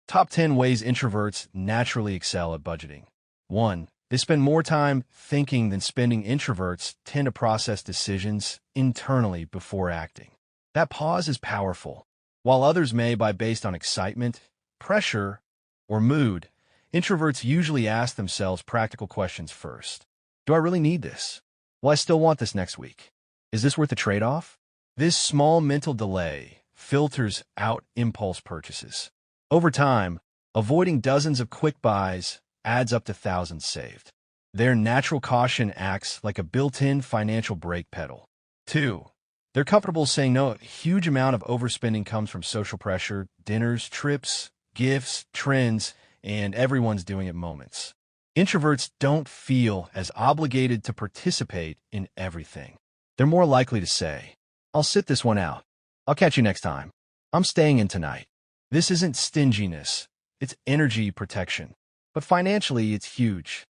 Top 10 ways introverts naturally excel at budgeting. 1. They spend more time thinking than spending. Introverts tend to process decisions internally before acting. That pause is powerful. While others may buy based on excitement, pressure, or mood, introverts usually ask themselves practical questions first. Do I really need this? Will I still want this next week? Is this worth the trade-off? This small mental delay filters out impulse purchases. Over time, avoiding dozens of quick buys adds up to thousands saved. Their natural caution acts like a built-in financial brake pedal. 2. They're comfortable saying no. A huge amount of overspending comes from social pressure, dinners, trips, gifts, trends, and everyone's doing it moments. Introverts don't feel as obligated to participate in everything. They're more likely to say, I'll sit this one out. I'll catch you next time. I'm staying in tonight. This isn't stinginess, it's energy protection. But financially, it's huge.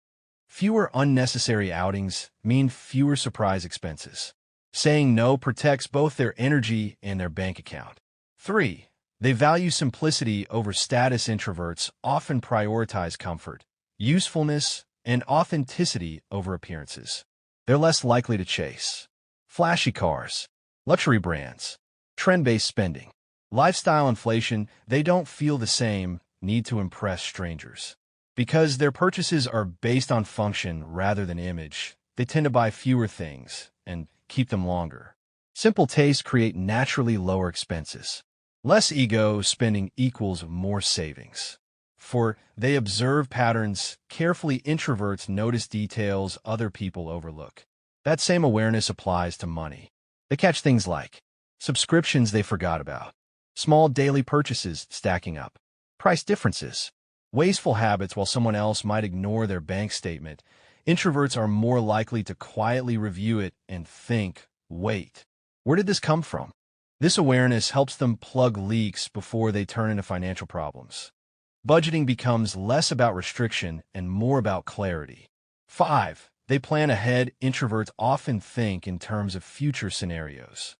Fewer unnecessary outings mean fewer surprise expenses. Saying no protects both their energy and their bank account. 3. They value simplicity over status. Introverts often prioritize comfort, usefulness, and authenticity over appearances. They're less likely to chase flashy cars, luxury brands, trend-based spending, lifestyle inflation. They don't feel the same need to impress strangers. Because their purchases are based on function rather than image, they tend to buy fewer things and keep them longer. Simple tastes create naturally lower expenses. Less ego spending equals more savings. 4. They observe patterns carefully. Introverts notice details other people overlook. That same awareness applies to money. They catch things like subscriptions they forgot about, small daily purchases stacking up, price differences, wasteful habits while someone else might ignore their bank statement. Introverts are more likely to quietly review it and think, wait, where did this come from? This awareness helps them plug leaks before they turn into financial problems. Budgeting becomes less about restriction and more about clarity. 5. They plan ahead. Introverts often think in terms of future scenarios.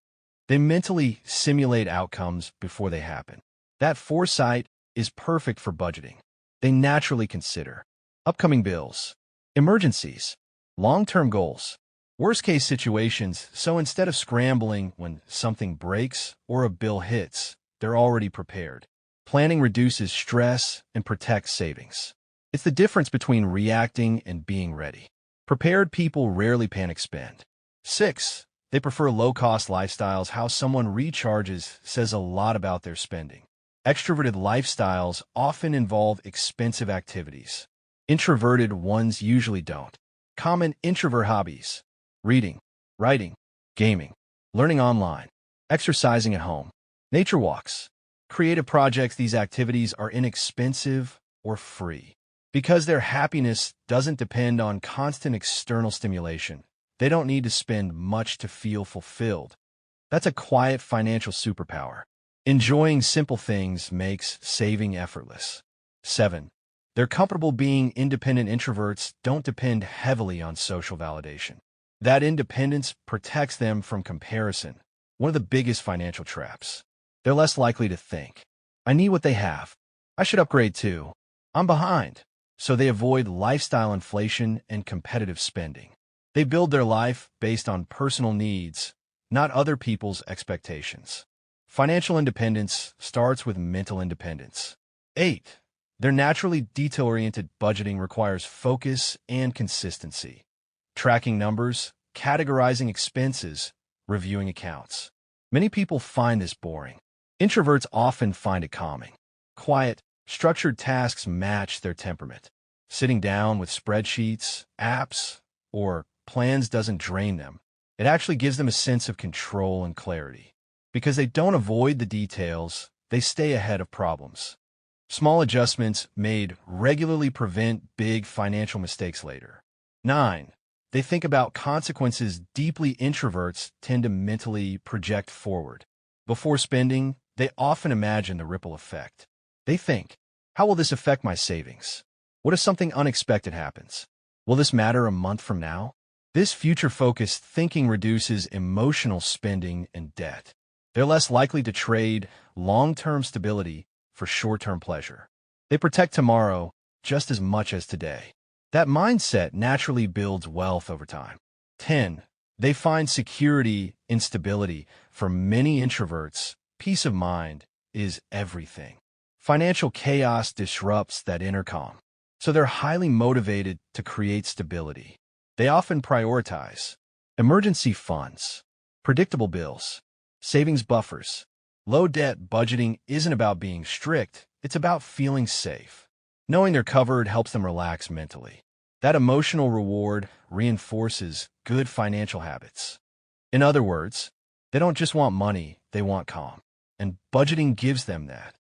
They mentally simulate outcomes before they happen. That foresight is perfect for budgeting. They naturally consider upcoming bills, emergencies, long-term goals, worst-case situations, so instead of scrambling when something breaks or a bill hits, they're already prepared. Planning reduces stress and protects savings. It's the difference between reacting and being ready. Prepared people rarely panic spend. 6. They prefer low-cost lifestyles. How someone recharges says a lot about their spending. Extroverted lifestyles often involve expensive activities. Introverted ones usually don't. Common introvert hobbies: reading, writing, gaming, learning online, exercising at home, nature walks, creative projects. These activities are inexpensive or free. Because their happiness doesn't depend on constant external stimulation, they don't need to spend much to feel fulfilled. That's a quiet financial superpower. Enjoying simple things makes saving effortless. 7. They're comfortable being independent. Introverts don't depend heavily on social validation. That independence protects them from comparison, one of the biggest financial traps. They're less likely to think, I need what they have. I should upgrade too. I'm behind. So they avoid lifestyle inflation and competitive spending. They build their life based on personal needs, not other people's expectations. Financial independence starts with mental independence. 8. They're naturally detail-oriented. Budgeting requires focus and consistency. Tracking numbers, categorizing expenses, reviewing accounts. Many people find this boring. Introverts often find it calming. Quiet, structured tasks match their temperament. Sitting down with spreadsheets, apps, or plans doesn't drain them. It actually gives them a sense of control and clarity. Because they don't avoid the details, they stay ahead of problems. Small adjustments made regularly prevent big financial mistakes later. 9. They think about consequences deeply. Introverts tend to mentally project forward. Before spending, they often imagine the ripple effect. They think, how will this affect my savings? What if something unexpected happens? Will this matter a month from now? This future-focused thinking reduces emotional spending and debt. They're less likely to trade long-term stability for short-term pleasure. They protect tomorrow just as much as today. That mindset naturally builds wealth over time. 10. They find security in stability. For many introverts, peace of mind is everything. Financial chaos disrupts that inner calm, so they're highly motivated to create stability. They often prioritize emergency funds, predictable bills, savings buffers. Low debt budgeting isn't about being strict, it's about feeling safe. Knowing they're covered helps them relax mentally. That emotional reward reinforces good financial habits. In other words, they don't just want money, they want calm. And budgeting gives them that.